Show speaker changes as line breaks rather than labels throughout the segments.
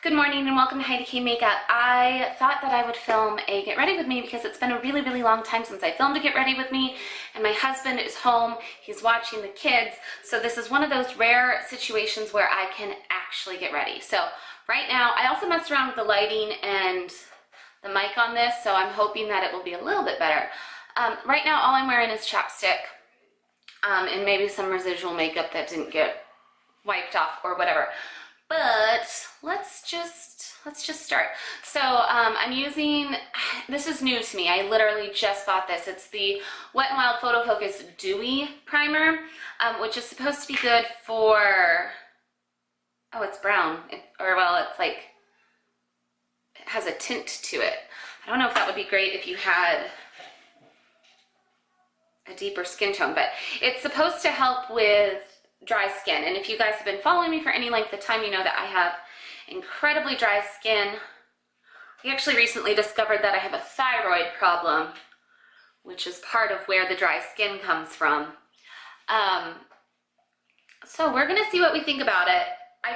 Good morning and welcome to HeidiKMakeup. I thought that I would film a get ready with me because it's been a really long time since I filmed a get ready with me, and my husband is home, he's watching the kids, so this is one of those rare situations where I can actually get ready. So right now, I also messed around with the lighting and the mic on this, so I'm hoping that it will be a little bit better. Right now, all I'm wearing is chapstick and maybe some residual makeup that didn't get wiped off or whatever. But let's just start. So I'm using, this is new to me, I literally just bought this. It's the Wet n Wild Photo Focus Dewy Primer, which is supposed to be good for, oh, it's brown, well, it's like, it has a tint to it. I don't know if that would be great if you had a deeper skin tone, but it's supposed to help with dry skin. And if you guys have been following me for any length of time, you know that I have incredibly dry skin. We actually recently discovered that I have a thyroid problem, which is part of where the dry skin comes from. So we're gonna see what we think about it. I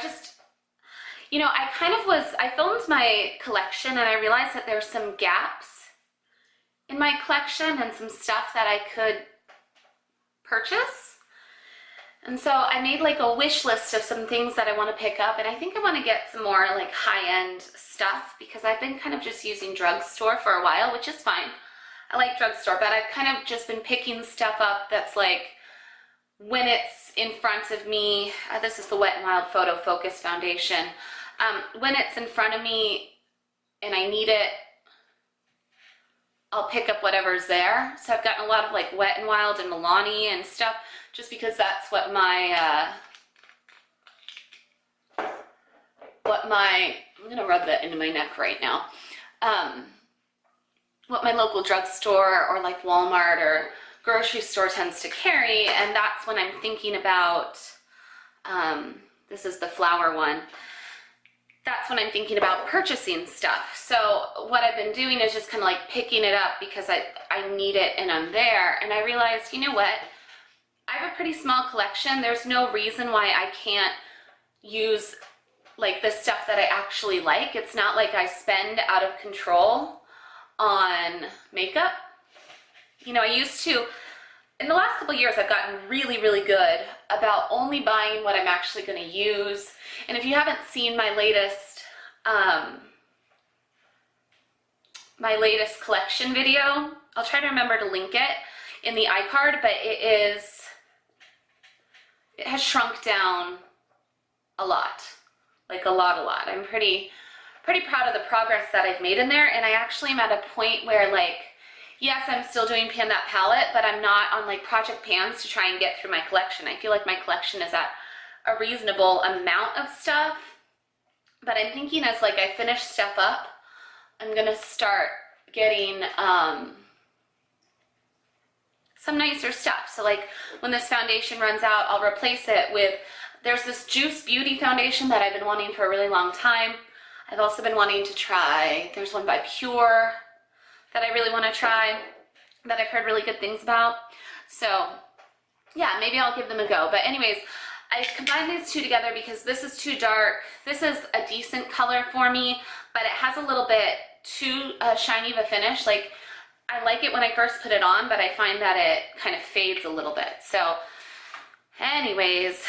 filmed my collection and I realized that there's some gaps in my collection and some stuff that I could purchase. And so I made like a wish list of some things that I want to pick up, and I think I want to get some more like high-end stuff because I've been kind of just using drugstore for a while, which is fine. I like drugstore, but I've kind of just been picking stuff up that's like when it's in front of me. This is the Wet n Wild Photo Focus Foundation. When it's in front of me and I need it, I'll pick up whatever's there. So I've gotten a lot of like Wet n Wild and Milani and stuff, just because that's what my, I'm gonna rub that into my neck right now. What my local drugstore or like Walmart or grocery store tends to carry, and that's when I'm thinking about, this is the flower one. That's when I'm thinking about purchasing stuff. So what I've been doing is just kind of like picking it up because I need it and I'm there. And I realized, you know what? I have a pretty small collection. There's no reason why I can't use like the stuff that I actually like. It's not like I spend out of control on makeup. You know, I used to, in the last couple of years, I've gotten really good about only buying what I'm actually going to use. And if you haven't seen my latest collection video, I'll try to remember to link it in the iCard, but it has shrunk down a lot, like a lot. I'm pretty proud of the progress that I've made in there, and I actually am at a point where, like, yes, I'm still doing Pan That Palette, but I'm not on like project pans to try and get through my collection. I feel like my collection is at a reasonable amount of stuff, but I'm thinking as like I finish stuff up, I'm gonna start getting some nicer stuff. So like when this foundation runs out, I'll replace it with, there's this Juice Beauty foundation that I've been wanting for a really long time. I've also been wanting to try, there's one by Pure that I really want to try, that I've heard really good things about. So yeah, maybe I'll give them a go. But anyways, I combined these two together because this is too dark. This is a decent color for me, but it has a little bit too shiny of a finish. Like, I like it when I first put it on, but I find that it kind of fades a little bit. So anyways,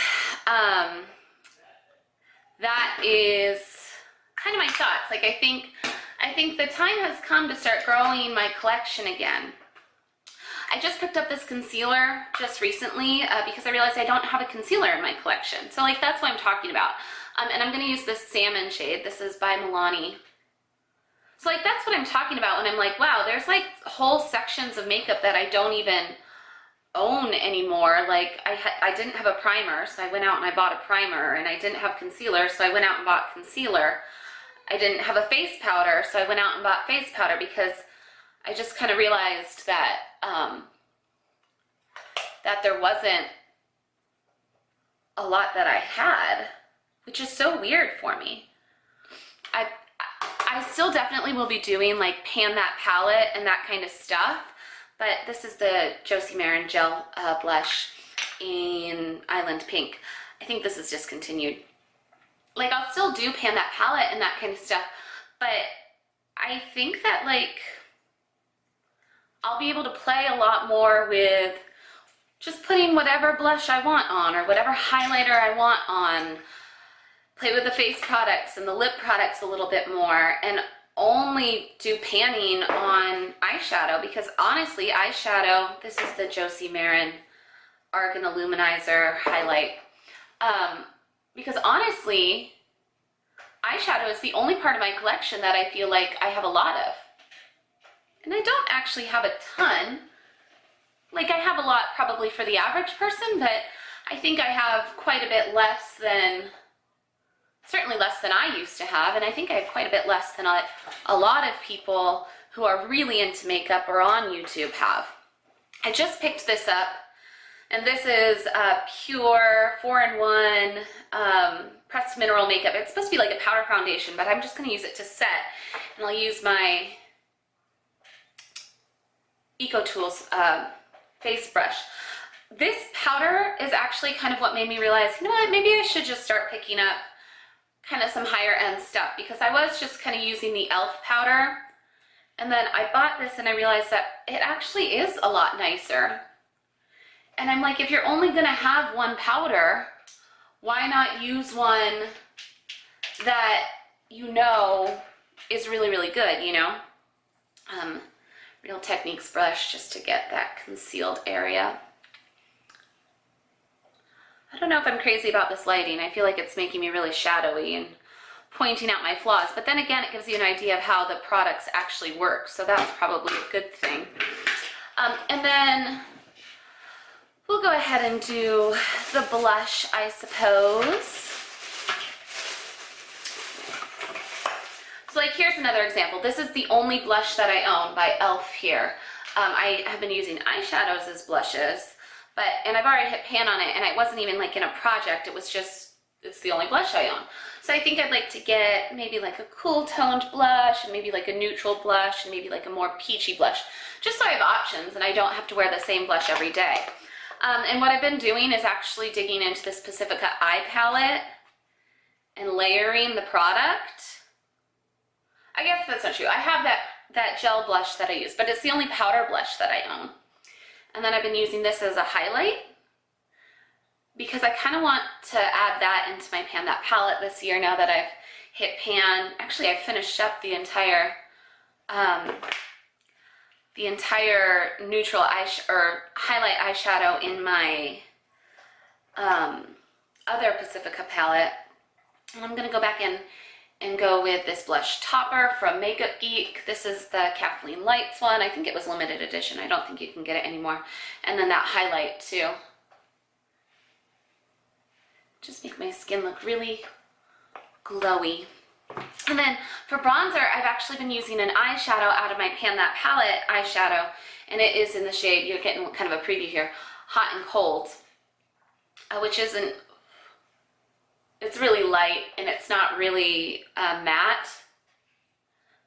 that is kind of my thoughts. Like, I think the time has come to start growing my collection again. I just picked up this concealer just recently because I realized I don't have a concealer in my collection. So like that's what I'm talking about. And I'm gonna use this salmon shade. This is by Milani. So like that's what I'm talking about when I'm like, wow, there's like whole sections of makeup that I don't even own anymore. Like I didn't have a primer, so I went out and I bought a primer, and I didn't have concealer, so I went out and bought concealer. I didn't have a face powder, so I went out and bought face powder because I just kind of realized that that there wasn't a lot that I had, which is so weird for me. I still definitely will be doing like Pan That Palette and that kind of stuff, but this is the Josie Maran Gel Blush in Island Pink. I think this is discontinued. like I'll still do Pan That Palette and that kind of stuff, but I think that like I'll be able to play a lot more with just putting whatever blush I want on or whatever highlighter I want on, play with the face products and the lip products a little bit more, and only do panning on eyeshadow, because honestly, eyeshadow, this is the Josie Marin Argan Illuminizer highlight, because honestly, eyeshadow is the only part of my collection that I feel like I have a lot of. And I don't actually have a ton. Like I have a lot probably for the average person, but I think I have quite a bit less than, certainly less than I used to have, and I think I have quite a bit less than a lot of people who are really into makeup or on YouTube have. I just picked this up, and this is a pure 4-in-1 pressed mineral makeup. It's supposed to be like a powder foundation, but I'm just going to use it to set, and I'll use my EcoTools face brush. This powder is actually kind of what made me realize, you know what, maybe I should just start picking up kind of some higher end stuff, because I was just kind of using the e.l.f. powder, and then I bought this and I realized that it actually is a lot nicer. And I'm like, if you're only going to have one powder, why not use one that you know is really, really good, you know? Real Techniques brush just to get that concealed area. I don't know if I'm crazy about this lighting. I feel like it's making me really shadowy and pointing out my flaws, but then again, it gives you an idea of how the products actually work, so that's probably a good thing. And then we'll go ahead and do the blush, I suppose. So like here's another example. This is the only blush that I own by e.l.f. here. I have been using eyeshadows as blushes, and I've already hit pan on it, and it wasn't even like in a project, it was just, it's the only blush I own. So I think I'd like to get maybe like a cool toned blush, and maybe like a neutral blush, and maybe like a more peachy blush, just so I have options and I don't have to wear the same blush every day. And what I've been doing is actually digging into this Pacifica eye palette and layering the product. I guess that's not true. I have that gel blush that I use, but it's the only powder blush that I own. And then I've been using this as a highlight because I kind of want to add that into my Pan That palette this year now that I've hit pan. Actually, I finished up the entire neutral highlight eyeshadow in my other Pacifica palette. And I'm going to go back in and go with this blush topper from Makeup Geek. This is the Kathleen Lights one. I think it was limited edition. I don't think you can get it anymore. And then that highlight too. Just make my skin look really glowy. And then for bronzer, I've actually been using an eyeshadow out of my Pan That palette eyeshadow, and it is in the shade, you're getting kind of a preview here, Hot and Cold, which isn't, it's really light and it's not really matte.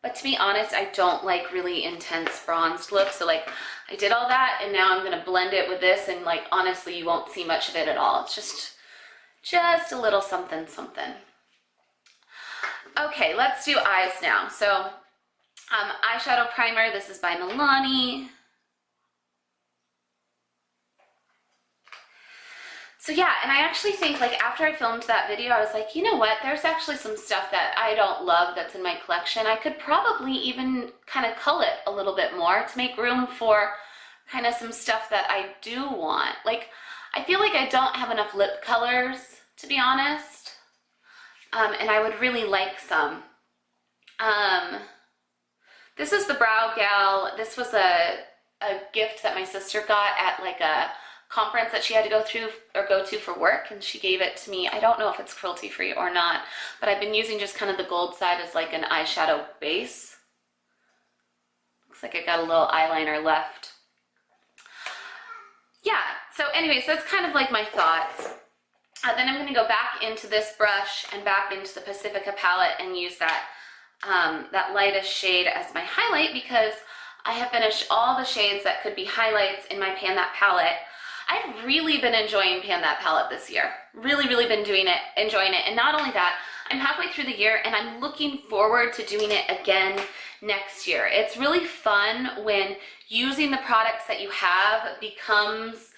But to be honest, I don't like really intense bronzed looks. So like I did all that and now I'm gonna blend it with this, and like honestly you won't see much of it at all. It's just a little something something. Okay, let's do eyes now. So eyeshadow primer, this is by Milani. So yeah, and I actually think like after I filmed that video, I was like, you know what, there's actually some stuff that I don't love that's in my collection. I could probably even kind of cull it a little bit more to make room for kind of some stuff that I do want. Like, I feel like I don't have enough lip colors, to be honest, and I would really like some. This is the Brow Gal. This was a gift that my sister got at like a conference that she had to go to for work, and she gave it to me. I don't know if it's cruelty free or not, but I've been using just kind of the gold side as like an eyeshadow base. Looks like I got a little eyeliner left. Yeah, so anyways, that's kind of like my thoughts. Then I'm going to go back into this brush and back into the Pacifica palette and use that that lightest shade as my highlight, because I have finished all the shades that could be highlights in my Pan That palette. I've really been enjoying Pan That palette this year. Really, really been enjoying it. And not only that, I'm halfway through the year and I'm looking forward to doing it again next year. It's really fun when using the products that you have becomes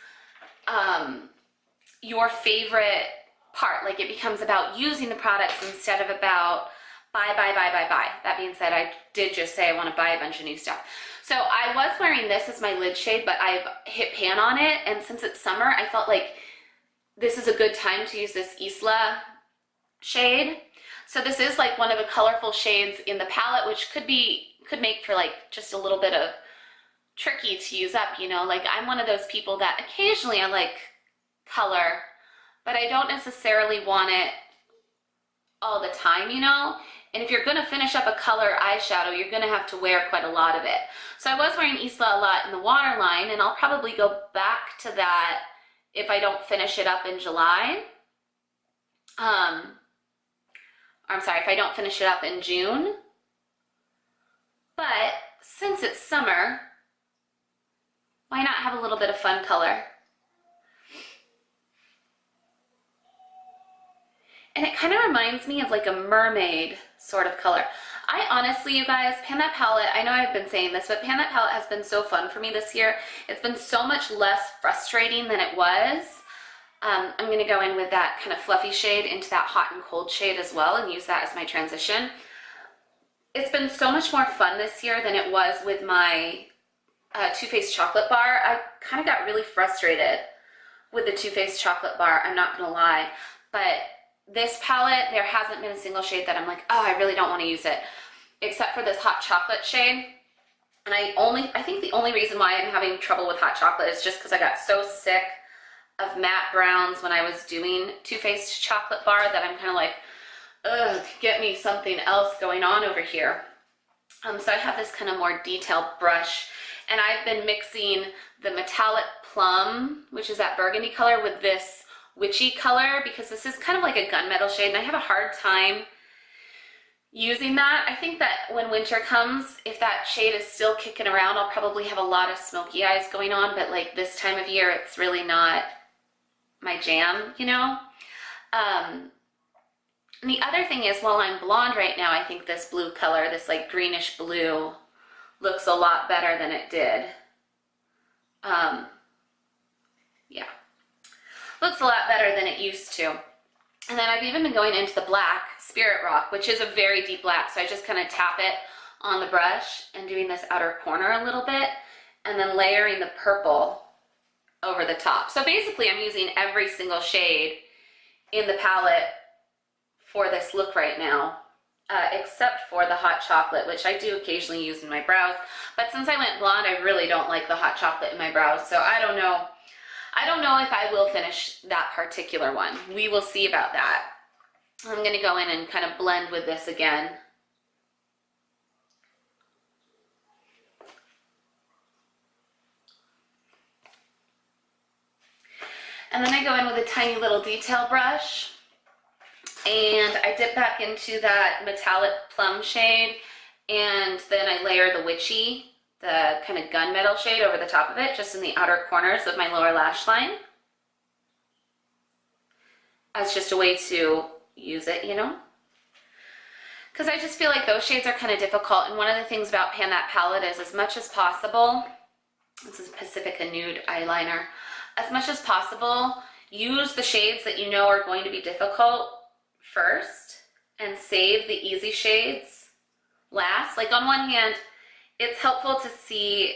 your favorite part. Like it becomes about using the products instead of about buy. That being said, I did just say I want to buy a bunch of new stuff. So I was wearing this as my lid shade, but I've hit pan on it, and since it's summer, I felt like this is a good time to use this Isla shade. So this is like one of the colorful shades in the palette, which could make for like just a little bit of tricky to use up, you know? Like I'm one of those people that occasionally I like color, but I don't necessarily want it all the time, you know? And if you're gonna finish up a color eyeshadow, you're gonna have to wear quite a lot of it. So I was wearing Isla a lot in the waterline, and I'll probably go back to that if I don't finish it up in July. I'm sorry, if I don't finish it up in June. But since it's summer, why not have a little bit of fun color? And it kind of reminds me of like a mermaid sort of color. I honestly, you guys, Pan That Palette, I know I've been saying this, but Pan That Palette has been so fun for me this year. It's been so much less frustrating than it was. I'm going to go in with that kind of fluffy shade into that hot and cold shade as well and use that as my transition. It's been so much more fun this year than it was with my Too Faced chocolate bar. I kind of got really frustrated with the Too Faced chocolate bar, I'm not going to lie. But this palette, there hasn't been a single shade that I'm like, oh, I really don't want to use it, except for this hot chocolate shade. And I think the only reason why I'm having trouble with hot chocolate is just because I got so sick of matte browns when I was doing Too Faced chocolate bar that I'm kind of like, ugh, get me something else going on over here. So I have this kind of more detailed brush, and I've been mixing the metallic plum, which is that burgundy color, with this witchy color, because this is kind of like a gunmetal shade, and I have a hard time using that. I think that when winter comes, if that shade is still kicking around, I'll probably have a lot of smoky eyes going on, but like this time of year, it's really not my jam, you know? And the other thing is, while I'm blonde right now, I think this blue color, this like greenish blue, looks a lot better than it did. Yeah, looks a lot better than it used to. And then I've even been going into the black Spirit Rock, which is a very deep black, so I just kind of tap it on the brush and doing this outer corner a little bit, and then layering the purple over the top. So basically I'm using every single shade in the palette for this look right now, except for the hot chocolate, which I do occasionally use in my brows. But since I went blonde, I really don't like the hot chocolate in my brows, so I don't know if I will finish that particular one. We will see about that. I'm going to go in and kind of blend with this again. And then I go in with a tiny little detail brush, and I dip back into that metallic plum shade, and then I layer the witchy, the kind of gunmetal shade over the top of it, just in the outer corners of my lower lash line, as just a way to use it, you know? Because I just feel like those shades are kind of difficult, and one of the things about Pan That Palette is, as much as possible, this is Pacifica Nude eyeliner, as much as possible, use the shades that you know are going to be difficult first, and save the easy shades last. Like on one hand, it's helpful to see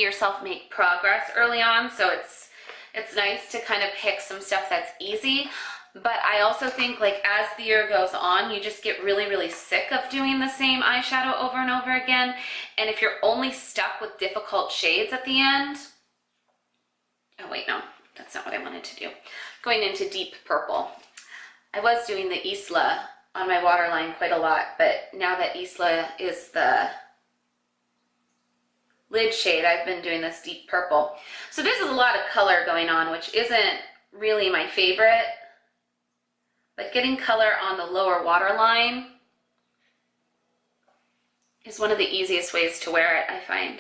yourself make progress early on, so it's nice to kind of pick some stuff that's easy. But I also think, like, as the year goes on, you just get really, really sick of doing the same eyeshadow over and over again. And if you're only stuck with difficult shades at the end, oh wait, no, that's not what I wanted to do. Going into deep purple. I was doing the Isla on my waterline quite a lot, but now that Isla is the lid shade, I've been doing this deep purple. So this is a lot of color going on, which isn't really my favorite, but getting color on the lower waterline is one of the easiest ways to wear it, I find.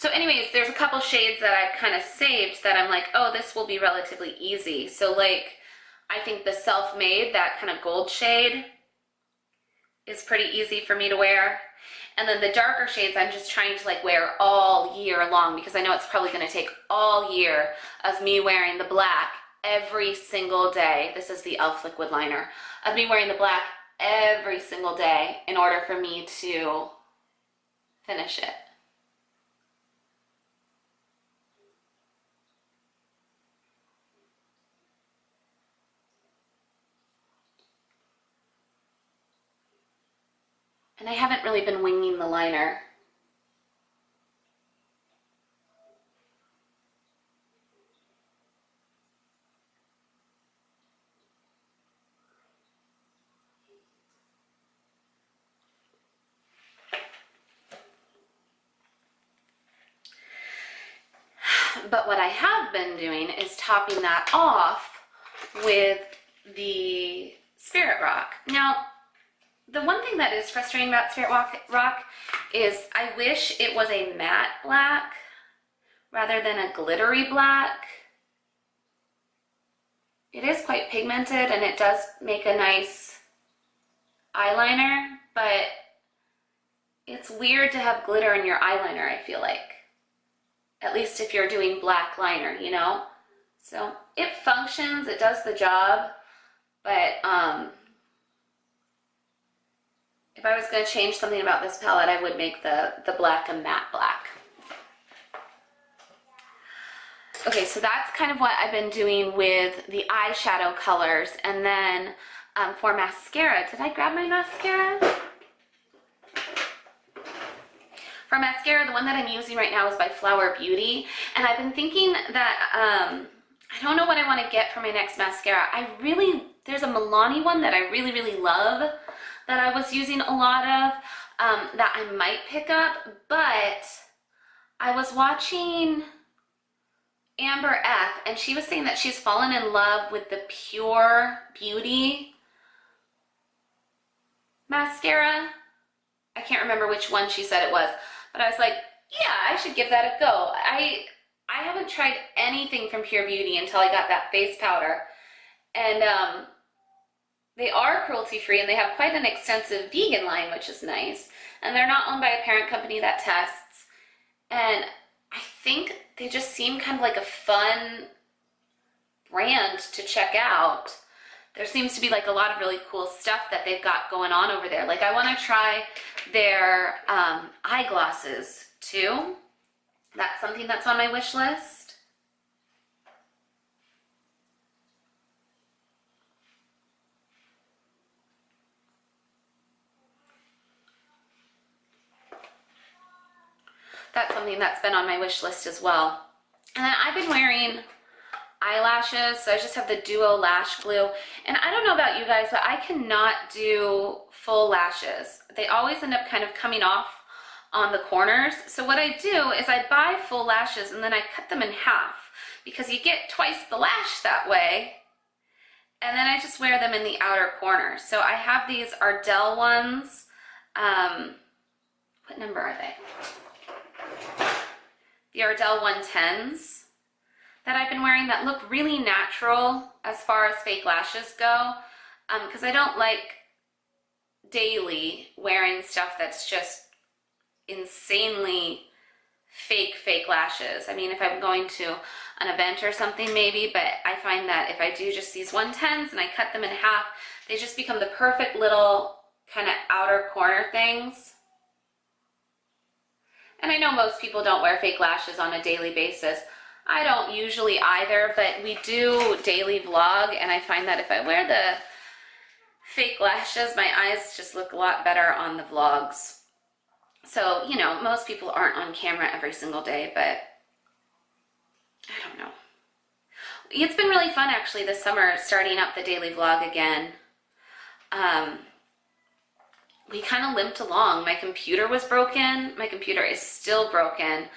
So anyways, there's a couple shades that I've kind of saved that I'm like, oh, this will be relatively easy. So like, I think the Self Made, that kind of gold shade, is pretty easy for me to wear. And then the darker shades I'm just trying to like wear all year long, because I know it's probably going to take all year of me wearing the black every single day. This is the e.l.f. liquid liner. Of me wearing the black every single day in order for me to finish it. And I haven't really been winging the liner. But what I have been doing is topping that off with the Spirit Rock. Now, the one thing that is frustrating about Spirit Rock is I wish it was a matte black rather than a glittery black. It is quite pigmented and it does make a nice eyeliner, but it's weird to have glitter in your eyeliner, I feel like. At least if you're doing black liner, you know? So it functions, it does the job, but if I was going to change something about this palette, I would make the black a matte black. Okay, so that's kind of what I've been doing with the eyeshadow colors. And then for mascara, did I grab my mascara? For mascara, the one that I'm using right now is by Flower Beauty. And I've been thinking that, I don't know what I want to get for my next mascara. There's a Milani one that I really, really love that I was using a lot of that I might pick up. But I was watching Amber F, and she was saying that she's fallen in love with the Pure Beauty mascara. I can't remember which one she said it was, but I was like, yeah, I should give that a go. I haven't tried anything from Pure Beauty until I got that face powder, and they are cruelty-free, and they have quite an extensive vegan line, which is nice, and they're not owned by a parent company that tests, and I think they just seem kind of like a fun brand to check out. There seems to be like a lot of really cool stuff that they've got going on over there. Like I want to try their eyeglasses too. That's something that's on my wish list. That's something that's been on my wish list as well. And then I've been wearing eyelashes, so I just have the Duo Lash Glue. And I don't know about you guys, but I cannot do full lashes. They always end up kind of coming off on the corners. So what I do is I buy full lashes and then I cut them in half because you get twice the lash that way. And then I just wear them in the outer corner. So I have these Ardell ones. What number are they? The Ardell 110s that I've been wearing that look really natural as far as fake lashes go, because I don't like daily wearing stuff that's just insanely fake lashes. I mean, if I'm going to an event or something maybe, but I find that if I do just these 110s and I cut them in half, they just become the perfect little kind of outer corner things. And I know most people don't wear fake lashes on a daily basis. I don't usually either, but we do daily vlog, and I find that if I wear the fake lashes, my eyes just look a lot better on the vlogs. So, you know, most people aren't on camera every single day, but I don't know. It's been really fun actually this summer starting up the daily vlog again. We kind of limped along. My computer was broken. My computer is still broken.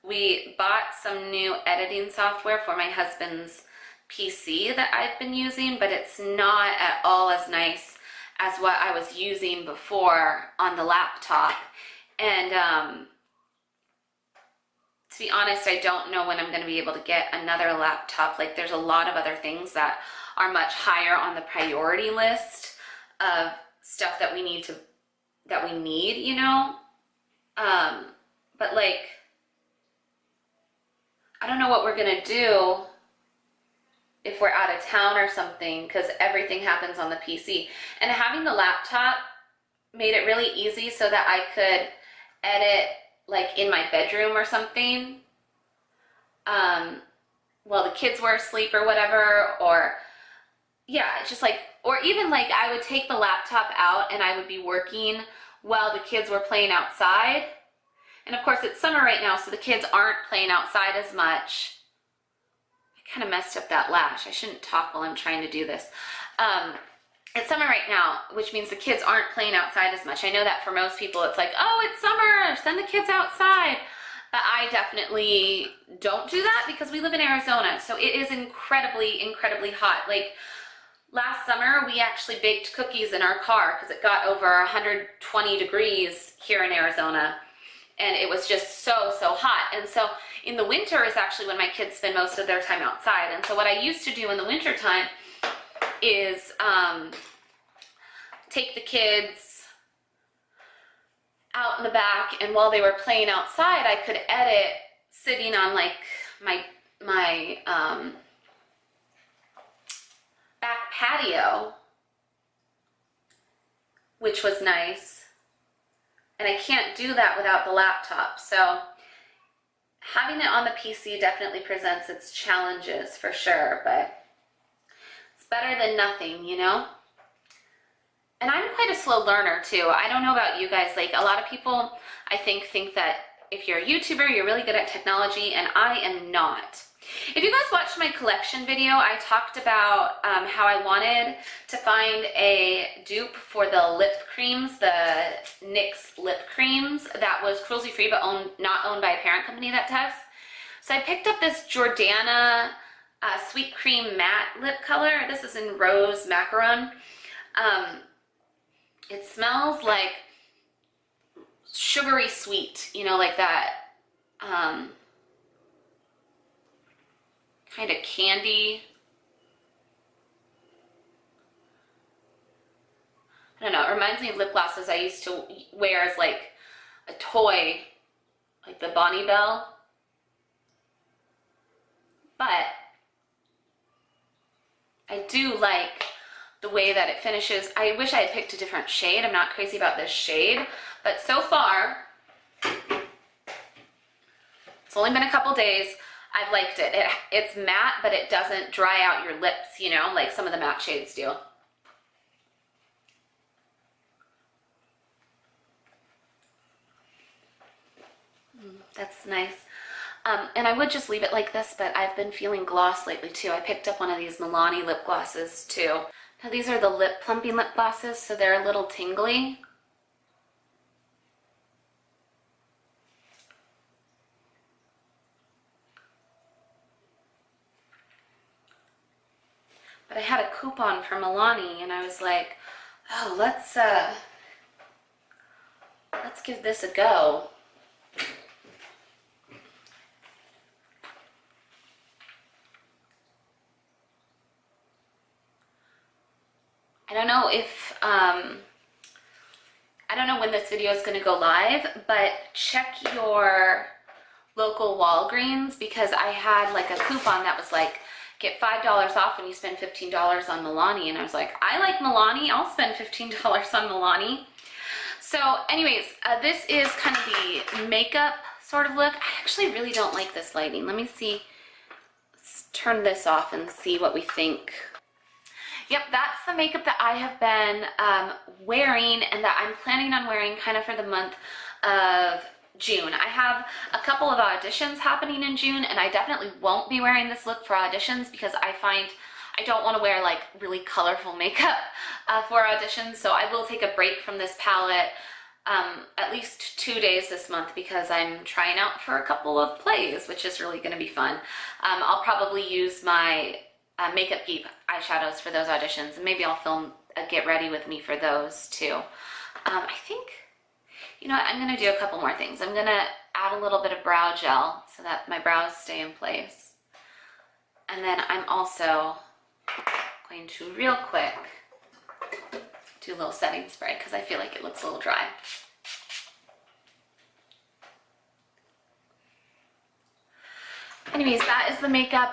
We bought some new editing software for my husband's PC that I've been using, but it's not at all as nice as what I was using before on the laptop. And to be honest, I don't know when I'm going to be able to get another laptop. Like, there's a lot of other things that are much higher on the priority list of stuff that we need, you know? But like, I don't know what we're going to do if we're out of town or something, because everything happens on the PC. And having the laptop made it really easy so that I could edit like in my bedroom or something while the kids were asleep or whatever, or yeah, it's just like, or even like I would take the laptop out and I would be working while the kids were playing outside. And of course it's summer right now, so the kids aren't playing outside as much. I kind of messed up that lash. I shouldn't talk while I'm trying to do this. It's summer right now, which means the kids aren't playing outside as much. I know that for most people it's like, oh, it's summer, send the kids outside. But I definitely don't do that because we live in Arizona, so it is incredibly, incredibly hot. Like last summer, we actually baked cookies in our car because it got over 120 degrees here in Arizona. And it was just so, so hot. And so in the winter is actually when my kids spend most of their time outside. And so what I used to do in the winter time is take the kids out in the back, and while they were playing outside, I could edit sitting on like my back patio, which was nice. And I can't do that without the laptop. So having it on the PC definitely presents its challenges for sure, but it's better than nothing, you know? And I'm quite a slow learner too. I don't know about you guys, like a lot of people I think that if you're a YouTuber, you're really good at technology, and I am not. If you guys watched my collection video, I talked about how I wanted to find a dupe for the lip creams, the NYX lip creams that was cruelty free but not owned by a parent company that tests. So I picked up this Jordana Sweet Cream Matte lip color. This is in Rose Macaron. It smells like sugary sweet, you know, like that kind of candy. I don't know, it reminds me of lip glosses I used to wear as like a toy, like the Bonnie Bell. But I do like the way that it finishes. I wish I had picked a different shade. I'm not crazy about this shade, but so far, it's only been a couple days. I've liked it. It's matte, but it doesn't dry out your lips, you know, like some of the matte shades do. That's nice. And I would just leave it like this, but I've been feeling gloss lately too. I picked up one of these Milani lip glosses too. Now these are the lip plumping lip glosses, so they're a little tingly. But I had a coupon for Milani, and I was like, oh, let's give this a go. I don't know if, I don't know when this video is going to go live, but check your local Walgreens, because I had like a coupon that was like, get $5 off when you spend $15 on Milani. And I was like, I like Milani, I'll spend $15 on Milani. So anyways, this is kind of the makeup sort of look. I actually really don't like this lighting. Let me see, let's turn this off and see what we think. Yep, that's the makeup that I have been wearing and that I'm planning on wearing kind of for the month of June. I have a couple of auditions happening in June, and I definitely won't be wearing this look for auditions because I find I don't want to wear like really colorful makeup for auditions. So I will take a break from this palette at least 2 days this month because I'm trying out for a couple of plays, which is really going to be fun. I'll probably use my Makeup Geek eyeshadows for those auditions, and maybe I'll film a get ready with me for those too. I think, you know what, I'm gonna do a couple more things. I'm gonna add a little bit of brow gel so that my brows stay in place. And then I'm also going to real quick do a little setting spray because I feel like it looks a little dry. Anyways, that is the makeup.